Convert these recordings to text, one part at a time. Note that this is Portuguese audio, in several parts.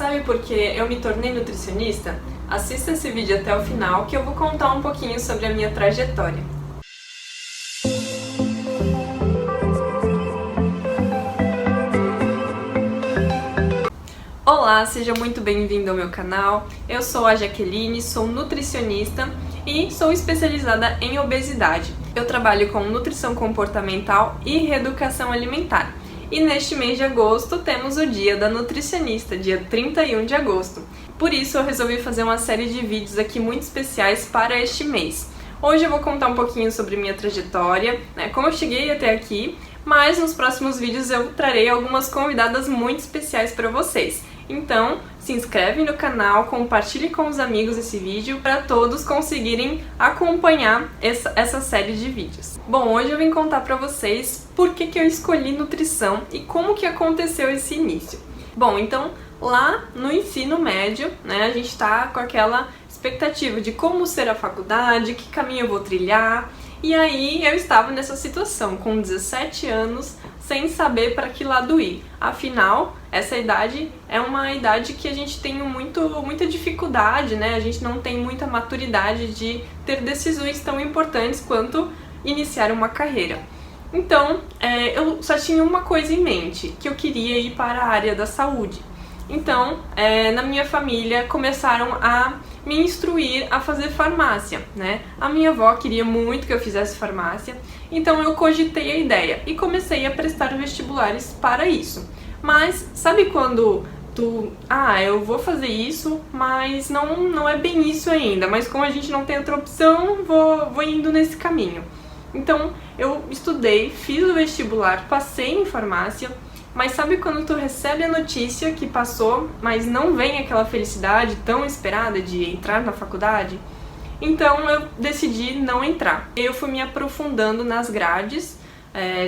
Sabe por que eu me tornei nutricionista? Assista esse vídeo até o final que eu vou contar um pouquinho sobre a minha trajetória. Olá, seja muito bem-vindo ao meu canal. Eu sou a Jaqueline, sou nutricionista e sou especializada em obesidade. Eu trabalho com nutrição comportamental e reeducação alimentar. E neste mês de agosto temos o Dia da Nutricionista, dia 31 de agosto. Por isso eu resolvi fazer uma série de vídeos aqui muito especiais para este mês. Hoje eu vou contar um pouquinho sobre minha trajetória, como eu cheguei até aqui, mas nos próximos vídeos eu trarei algumas convidadas muito especiais para vocês. Então, se inscreve no canal, compartilhe com os amigos esse vídeo para todos conseguirem acompanhar essa série de vídeos. Bom, hoje eu vim contar para vocês por que eu escolhi nutrição e como que aconteceu esse início. Bom, então lá no ensino médio, a gente tá com aquela expectativa de como será a faculdade, que caminho eu vou trilhar. E aí eu estava nessa situação, com 17 anos, sem saber para que lado ir. Afinal, essa idade é uma idade que a gente tem muita dificuldade, A gente não tem muita maturidade de ter decisões tão importantes quanto iniciar uma carreira. Então, eu só tinha uma coisa em mente, que eu queria ir para a área da saúde. Então, na minha família começaram a me instruir a fazer farmácia, A minha avó queria muito que eu fizesse farmácia, então eu cogitei a ideia e comecei a prestar vestibulares para isso. Mas sabe quando eu vou fazer isso, mas não é bem isso ainda, mas como a gente não tem outra opção, vou indo nesse caminho. Então eu estudei, fiz o vestibular, passei em farmácia. Mas sabe quando tu recebe a notícia que passou, mas não vem aquela felicidade tão esperada de entrar na faculdade? Então eu decidi não entrar. Eu fui me aprofundando nas grades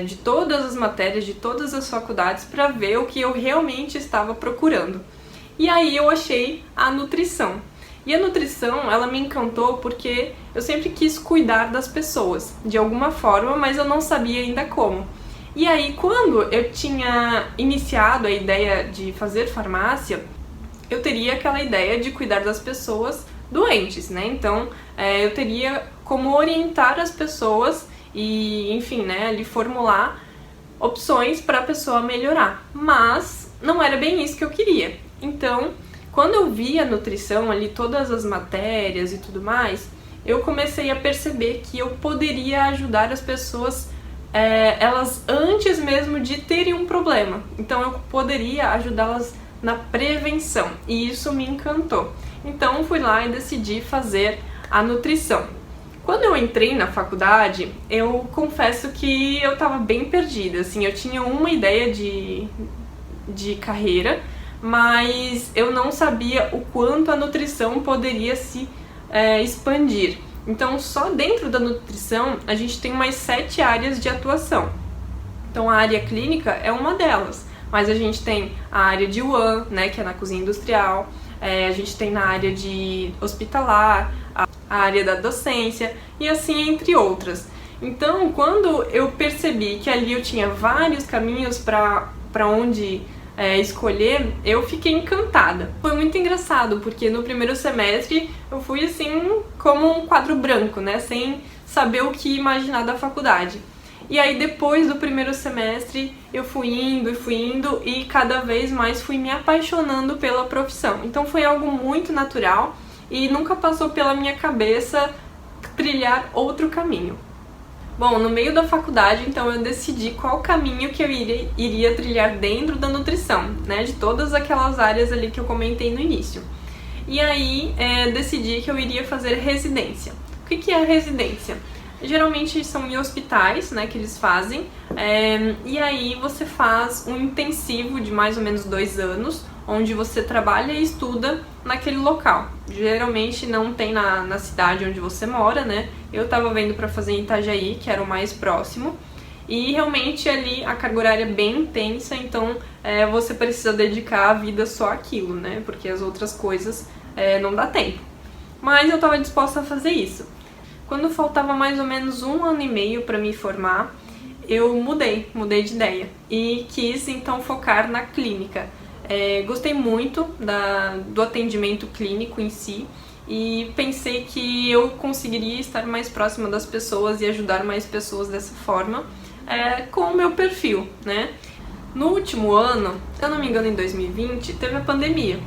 de todas as matérias, de todas as faculdades, para ver o que eu realmente estava procurando. E aí eu achei a nutrição. E a nutrição, ela me encantou porque eu sempre quis cuidar das pessoas, de alguma forma, mas eu não sabia ainda como. E aí, quando eu tinha iniciado a ideia de fazer farmácia, eu teria aquela ideia de cuidar das pessoas doentes, Então, eu teria como orientar as pessoas e, enfim, ali formular opções para a pessoa melhorar. Mas não era bem isso que eu queria. Então, quando eu vi a nutrição ali, todas as matérias e tudo mais, eu comecei a perceber que eu poderia ajudar as pessoas elas antes mesmo de terem um problema. Então eu poderia ajudá-las na prevenção e isso me encantou. Então fui lá e decidi fazer a nutrição. Quando eu entrei na faculdade, eu confesso que eu estava bem perdida. Assim, eu tinha uma ideia de carreira, mas eu não sabia o quanto a nutrição poderia se expandir. Então, só dentro da nutrição, a gente tem umas 7 áreas de atuação. Então, a área clínica é uma delas, mas a gente tem a área de UAN, que é na cozinha industrial, a gente tem na área de hospitalar, a área da docência e assim entre outras. Então, quando eu percebi que ali eu tinha vários caminhos para onde escolher, eu fiquei encantada. Foi muito engraçado, porque no primeiro semestre eu fui assim como um quadro branco, sem saber o que imaginar da faculdade. E aí depois do primeiro semestre eu fui indo e cada vez mais fui me apaixonando pela profissão. Então foi algo muito natural e nunca passou pela minha cabeça trilhar outro caminho. Bom, no meio da faculdade, então, eu decidi qual caminho que eu iria trilhar dentro da nutrição, de todas aquelas áreas ali que eu comentei no início. E aí, decidi que eu iria fazer residência. O que é a residência? Geralmente são em hospitais, que eles fazem, e aí você faz um intensivo de mais ou menos 2 anos, onde você trabalha e estuda naquele local. Geralmente não tem na cidade onde você mora, Eu tava vendo para fazer em Itajaí, que era o mais próximo, e realmente ali a carga horária é bem intensa, então você precisa dedicar a vida só àquilo, Porque as outras coisas não dá tempo. Mas eu tava disposta a fazer isso. Quando faltava mais ou menos 1 ano e meio para me formar, eu mudei de ideia e quis então focar na clínica. Gostei muito do atendimento clínico em si e pensei que eu conseguiria estar mais próxima das pessoas e ajudar mais pessoas dessa forma, com o meu perfil, né? No último ano, se eu não me engano em 2020, teve a pandemia.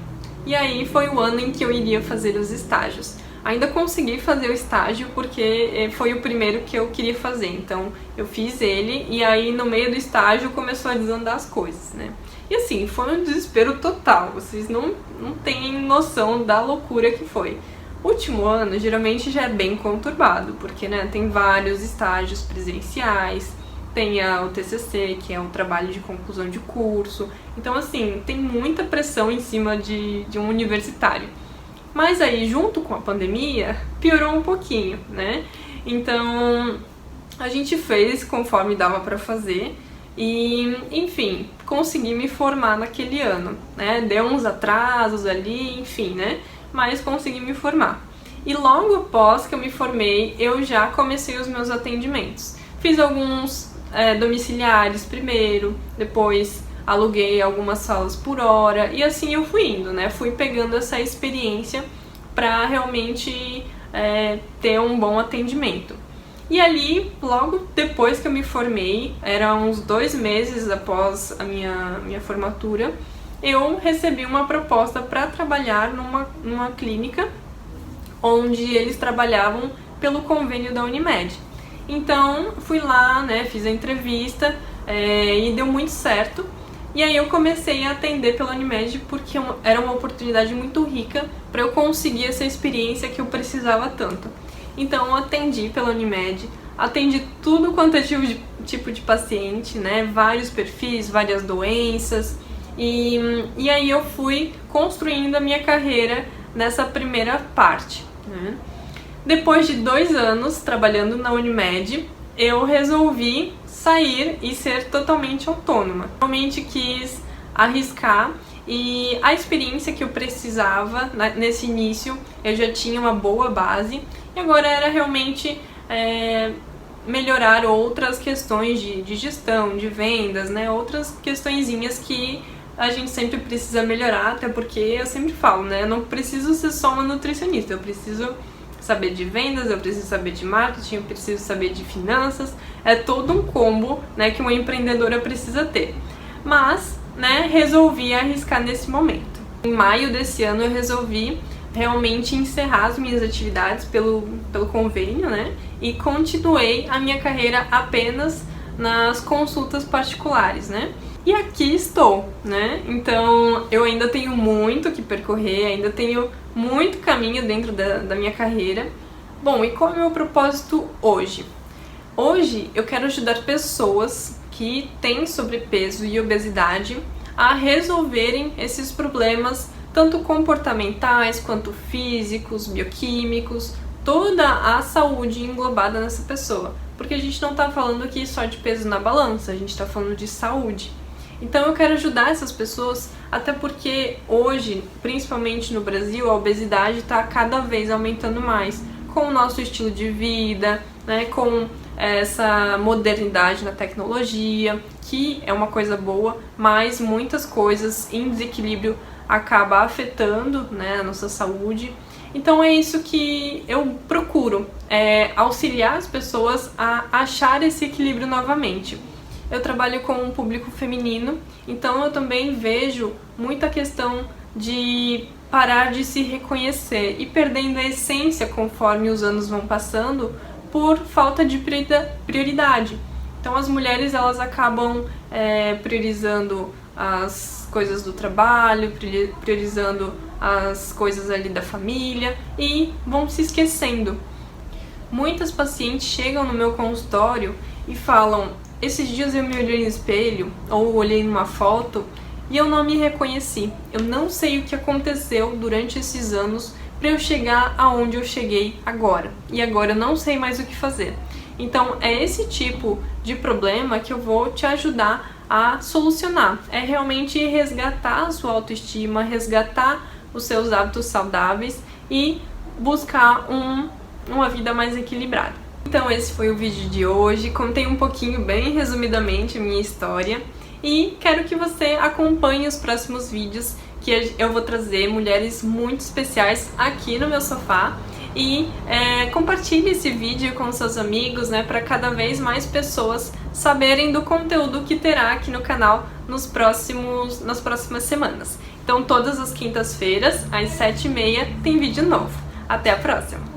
E aí foi o ano em que eu iria fazer os estágios. Ainda consegui fazer o estágio porque foi o primeiro que eu queria fazer, então eu fiz ele e aí no meio do estágio começou a desandar as coisas, né? E assim, foi um desespero total, vocês não têm noção da loucura que foi. O último ano geralmente já é bem conturbado, porque né, tem vários estágios presenciais, tem o TCC, que é o trabalho de conclusão de curso, então assim, tem muita pressão em cima de um universitário. Mas aí, junto com a pandemia, piorou um pouquinho, né? Então, a gente fez conforme dava pra fazer e, enfim, consegui me formar naquele ano, né? Deu uns atrasos ali, enfim, né? Mas consegui me formar. E logo após que eu me formei, eu já comecei os meus atendimentos. Fiz alguns domiciliares primeiro, depois aluguei algumas salas por hora e assim eu fui indo, né? Fui pegando essa experiência para realmente ter um bom atendimento. E ali, logo depois que eu me formei, era uns 2 meses após a minha formatura, eu recebi uma proposta para trabalhar numa clínica onde eles trabalhavam pelo convênio da Unimed. Então, fui lá, né, fiz a entrevista e deu muito certo. E aí eu comecei a atender pela Unimed porque era uma oportunidade muito rica para eu conseguir essa experiência que eu precisava tanto. Então eu atendi pela Unimed, atendi tudo quanto é tipo de paciente, né? Vários perfis, várias doenças. E aí eu fui construindo a minha carreira nessa primeira parte, né? Depois de 2 anos trabalhando na Unimed, eu resolvi sair e ser totalmente autônoma. Realmente quis arriscar e a experiência que eu precisava nesse início, eu já tinha uma boa base e agora era realmente melhorar outras questões de gestão, de vendas, né? Outras questõezinhas que a gente sempre precisa melhorar, até porque eu sempre falo, né? Eu não preciso ser só uma nutricionista, eu preciso saber de vendas, eu preciso saber de marketing, eu preciso saber de finanças, é todo um combo, né, que uma empreendedora precisa ter. Mas, né, resolvi arriscar nesse momento. Em maio desse ano eu resolvi realmente encerrar as minhas atividades pelo convênio, né, e continuei a minha carreira apenas nas consultas particulares, né. E aqui estou, né? Então eu ainda tenho muito que percorrer, ainda tenho muito caminho dentro da minha carreira. Bom, e qual é o meu propósito hoje? Hoje eu quero ajudar pessoas que têm sobrepeso e obesidade a resolverem esses problemas, tanto comportamentais quanto físicos, bioquímicos, toda a saúde englobada nessa pessoa. Porque a gente não tá falando aqui só de peso na balança, a gente tá falando de saúde. Então eu quero ajudar essas pessoas, até porque hoje, principalmente no Brasil, a obesidade está cada vez aumentando mais, com o nosso estilo de vida, né, com essa modernidade na tecnologia, que é uma coisa boa, mas muitas coisas em desequilíbrio acaba afetando, né, a nossa saúde. Então é isso que eu procuro, auxiliar as pessoas a achar esse equilíbrio novamente. Eu trabalho com um público feminino, então eu também vejo muita questão de parar de se reconhecer e perdendo a essência conforme os anos vão passando por falta de prioridade. Então as mulheres elas acabam priorizando as coisas do trabalho, priorizando as coisas ali da família e vão se esquecendo. Muitas pacientes chegam no meu consultório e falam: esses dias eu me olhei no espelho ou olhei numa foto e eu não me reconheci. Eu não sei o que aconteceu durante esses anos para eu chegar aonde eu cheguei agora. E agora eu não sei mais o que fazer. Então é esse tipo de problema que eu vou te ajudar a solucionar. É realmente resgatar a sua autoestima, resgatar os seus hábitos saudáveis e buscar uma vida mais equilibrada. Então esse foi o vídeo de hoje, contei um pouquinho, bem resumidamente, a minha história e quero que você acompanhe os próximos vídeos que eu vou trazer mulheres muito especiais aqui no meu sofá. E compartilhe esse vídeo com seus amigos, né, para cada vez mais pessoas saberem do conteúdo que terá aqui no canal nas próximas semanas. Então todas as quintas-feiras, às 7h30, tem vídeo novo. Até a próxima!